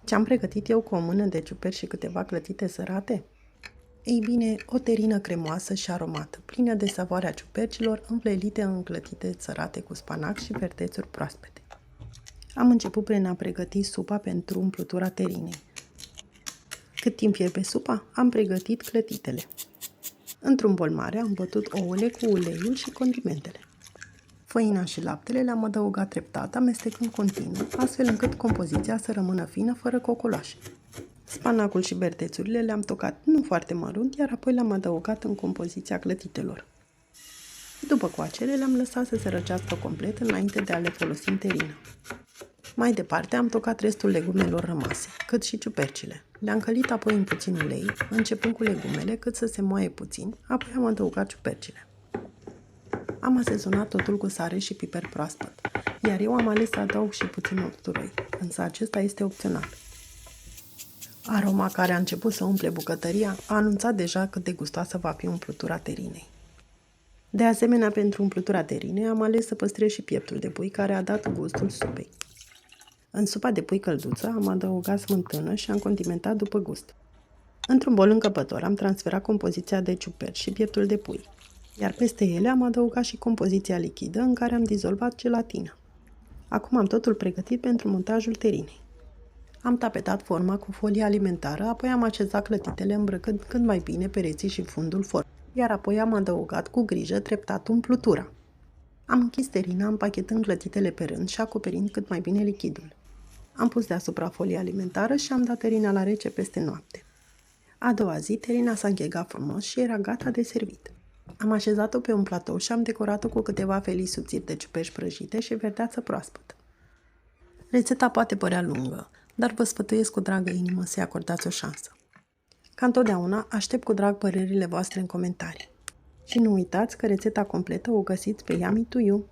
Ce-am pregătit eu cu o mână de ciuperci și câteva clătite sărate? Ei bine, o terină cremoasă și aromată, plină de savoarea ciupercilor, învlelite în clătite sărate cu spanac și verdețuri proaspete. Am început prin a pregăti supa pentru umplutura terinei. Cât timp fierbe supa, am pregătit clătitele. Într-un bol mare am bătut ouăle cu uleiul și condimentele. Făina și laptele le-am adăugat treptat, amestecând continuu, astfel încât compoziția să rămână fină, fără cocoloașe. Spanacul și verdețurile le-am tocat nu foarte mărunt, iar apoi le-am adăugat în compoziția clătitelor. După coacere, le-am lăsat să se răcească complet înainte de a le folosi în terină. Mai departe, am tocat restul legumelor rămase, cât și ciupercile. Le-am călit apoi în puțin ulei, începând cu legumele cât să se moaie puțin, apoi am adăugat ciupercile. Am asezonat totul cu sare și piper proaspăt, iar eu am ales să adaug și puțin usturoi, însă acesta este opțional. Aroma care a început să umple bucătăria a anunțat deja cât de gustoasă va fi umplutura terinei. De asemenea, pentru umplutura terinei am ales să păstrez și pieptul de pui care a dat gustul supei. În supa de pui călduță am adăugat smântână și am condimentat după gust. Într-un bol încăpător am transferat compoziția de ciuperci și pieptul de pui, iar peste ele am adăugat și compoziția lichidă în care am dizolvat gelatina. Acum am totul pregătit pentru montajul terinei. Am tapetat forma cu folie alimentară, apoi am așezat clătitele îmbrăcând cât mai bine pereții și fundul formei, iar apoi am adăugat cu grijă treptat umplutura. Am închis terina împachetând clătitele pe rând și acoperind cât mai bine lichidul. Am pus deasupra folie alimentară și am dat terina la rece peste noapte. A doua zi, terina s-a închegat frumos și era gata de servit. Am așezat-o pe un platou și am decorat-o cu câteva felii subțiri de ciuperci prăjite și verdeață proaspătă. Rețeta poate părea lungă, dar vă sfătuiesc cu dragă inimă să-i acordați o șansă. Ca întotdeauna, aștept cu drag părerile voastre în comentarii. Și nu uitați că rețeta completă o găsiți pe Yummy to You.